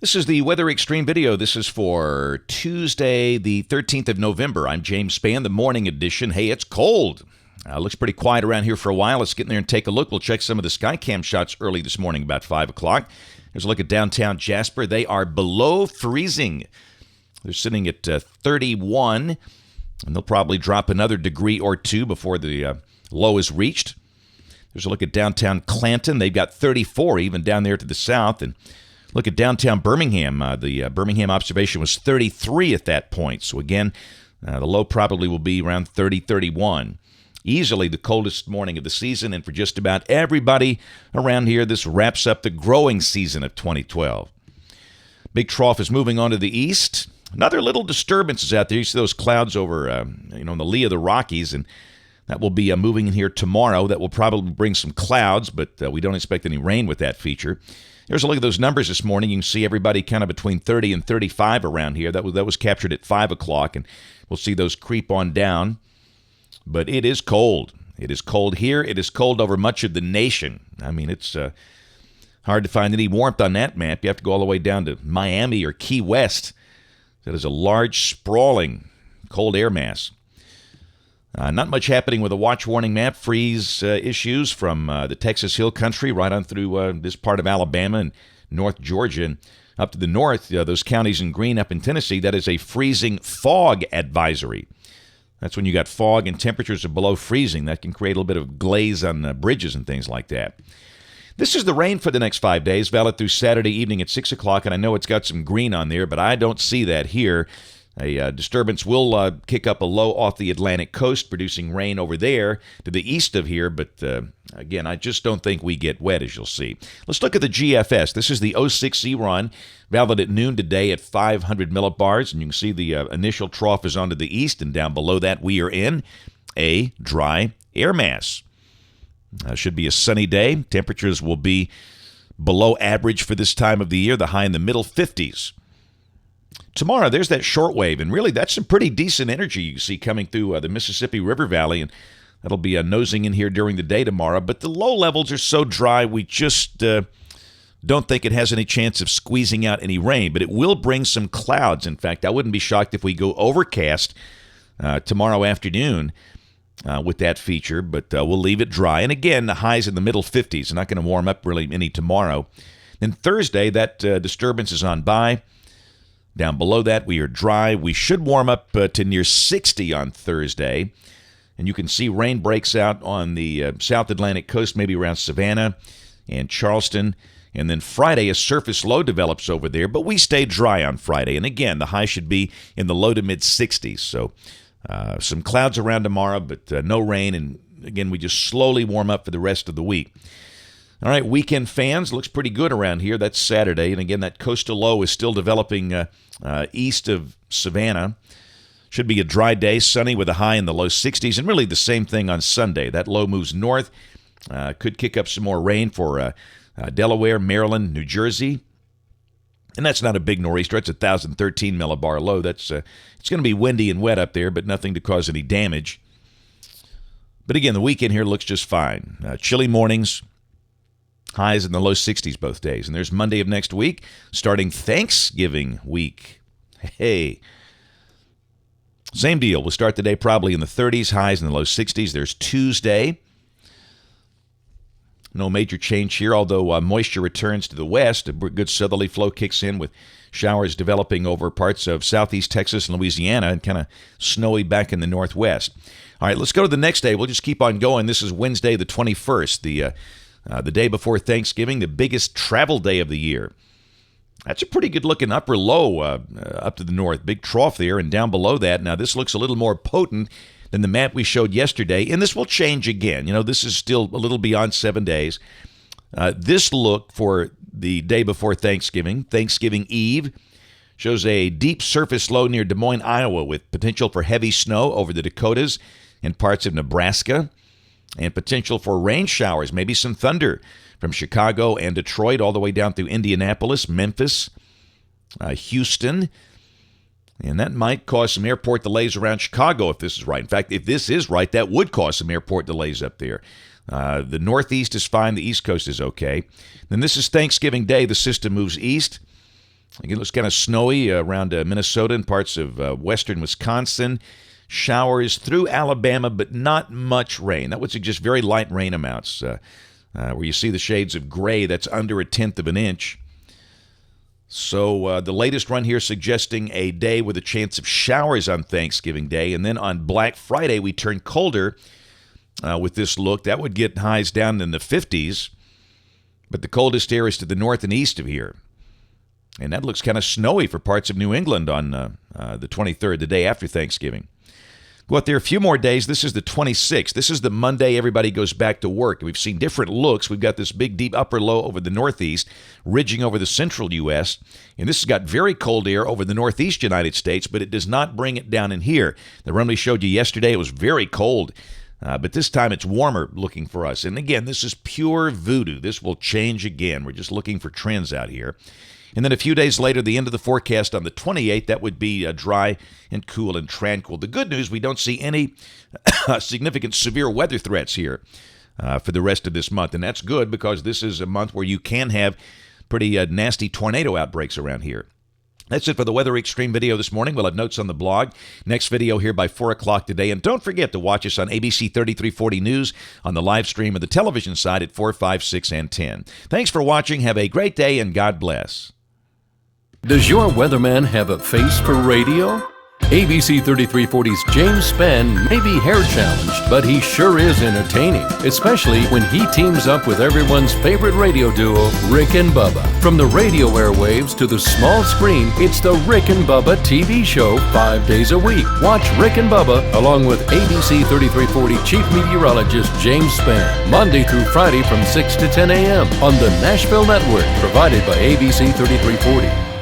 This is the Weather Xtreme video. This is for Tuesday, the 13th of November. I'm James Spann, the morning edition. Hey, it's cold. Looks pretty quiet around here for a while. Let's get in there and take a look. We'll check some of the Skycam shots early this morning, about 5 o'clock. Here's a look at downtown Jasper. They are below freezing. They're sitting at 31, and they'll probably drop another degree or two before the low is reached. There's a look at downtown Clanton. They've got 34 even down there to the south, and look at downtown Birmingham. The Birmingham observation was 33 at that point. So again, the low probably will be around 30, 31. Easily the coldest morning of the season. And for just about everybody around here, this wraps up the growing season of 2012. Big trough is moving on to the east. Another little disturbances out there. You see those clouds over, in the lee of the Rockies, and that will be moving in here tomorrow. That will probably bring some clouds, but we don't expect any rain with that feature. Here's a look at those numbers this morning. You can see everybody kind of between 30 and 35 around here. That was captured at 5 o'clock, and we'll see those creep on down. But it is cold. It is cold here. It is cold over much of the nation. I mean, it's hard to find any warmth on that map. You have to go all the way down to Miami or Key West. That is a large, sprawling cold air mass. Not much happening with a watch warning map. Freeze issues from the Texas Hill Country right on through this part of Alabama and North Georgia. And up to the north, those counties in green up in Tennessee, that is a freezing fog advisory. That's when you got fog and temperatures are below freezing. That can create a little bit of glaze on bridges and things like that. This is the rain for the next 5 days, valid through Saturday evening at 6 o'clock. And I know it's got some green on there, but I don't see that here. A disturbance will kick up a low off the Atlantic coast, producing rain over there to the east of here. But again, I just don't think we get wet, as you'll see. Let's look at the GFS. This is the 06Z run, valid at noon today at 500 millibars. And you can see the initial trough is onto the east, and down below that we are in a dry air mass. Should be a sunny day. Temperatures will be below average for this time of the year, the high in the middle 50s. Tomorrow, there's that shortwave, and really that's some pretty decent energy you see coming through the Mississippi River Valley, and that'll be nosing in here during the day tomorrow. But the low levels are so dry, we just don't think it has any chance of squeezing out any rain, but it will bring some clouds. In fact, I wouldn't be shocked if we go overcast tomorrow afternoon with that feature, but we'll leave it dry. And again, the highs in the middle 50s. Not going to warm up really any tomorrow. Then Thursday, that disturbance is on by. Down below that, we are dry. We should warm up to near 60 on Thursday. And you can see rain breaks out on the South Atlantic coast, maybe around Savannah and Charleston. And then Friday, a surface low develops over there, but we stay dry on Friday. And again, the high should be in the low to mid 60s. So some clouds around tomorrow, but no rain. And again, we just slowly warm up for the rest of the week. All right, weekend fans, looks pretty good around here. That's Saturday. And again, that coastal low is still developing east of Savannah. Should be a dry day, sunny with a high in the low 60s. And really the same thing on Sunday. That low moves north. Could kick up some more rain for Delaware, Maryland, New Jersey. And that's not a big nor'easter. It's 1,013 millibar low. That's it's going to be windy and wet up there, but nothing to cause any damage. But again, the weekend here looks just fine. Chilly mornings. Highs in the low 60s both days. And there's Monday of next week, starting Thanksgiving week. Hey. Same deal. We'll start the day probably in the 30s, highs in the low 60s. There's Tuesday. No major change here, although moisture returns to the west. A good southerly flow kicks in with showers developing over parts of southeast Texas and Louisiana, and kind of snowy back in the northwest. All right, let's go to the next day. We'll just keep on going. This is Wednesday the 21st, the day before Thanksgiving, the biggest travel day of the year. That's a pretty good-looking upper low up to the north. Big trough there, and down below that. Now, this looks a little more potent than the map we showed yesterday, and this will change again. This is still a little beyond 7 days. This look for the day before Thanksgiving, Thanksgiving Eve, shows a deep surface low near Des Moines, Iowa, with potential for heavy snow over the Dakotas and parts of Nebraska, and potential for rain showers, maybe some thunder from Chicago and Detroit all the way down through Indianapolis, Memphis, Houston. And that might cause some airport delays around Chicago if this is right. In fact, if this is right, that would cause some airport delays up there. The Northeast is fine. The East Coast is okay. Then this is Thanksgiving Day. The system moves east. It looks kind of snowy around Minnesota and parts of western Wisconsin. Showers through Alabama, but not much rain. That would suggest very light rain amounts. Where you see the shades of gray, that's under 1/10 of an inch. So the latest run here suggesting a day with a chance of showers on Thanksgiving Day. And then on Black Friday, we turn colder with this look. That would get highs down in the 50s. But the coldest air is to the north and east of here. And that looks kind of snowy for parts of New England on the 23rd, the day after Thanksgiving. Go out there a few more days. This is the 26th. This is the Monday everybody goes back to work. We've seen different looks. We've got this big, deep upper low over the northeast, ridging over the central U.S., and this has got very cold air over the northeast United States, but it does not bring it down in here. The run we showed you yesterday, it was very cold, but this time it's warmer looking for us. And again, this is pure voodoo. This will change again. We're just looking for trends out here. And then a few days later, the end of the forecast on the 28th, that would be dry and cool and tranquil. The good news, we don't see any significant severe weather threats here for the rest of this month. And that's good because this is a month where you can have pretty nasty tornado outbreaks around here. That's it for the Weather Xtreme video this morning. We'll have notes on the blog. Next video here by 4 o'clock today. And don't forget to watch us on ABC 3340 News on the live stream of the television side at 4, 5, 6, and 10. Thanks for watching. Have a great day, and God bless. Does your weatherman have a face for radio? ABC 3340's James Spann may be hair-challenged, but he sure is entertaining, especially when he teams up with everyone's favorite radio duo, Rick and Bubba. From the radio airwaves to the small screen, it's the Rick and Bubba TV show 5 days a week. Watch Rick and Bubba along with ABC 3340 Chief Meteorologist James Spann, Monday through Friday from 6 to 10 a.m. on the Nashville Network, provided by ABC 3340.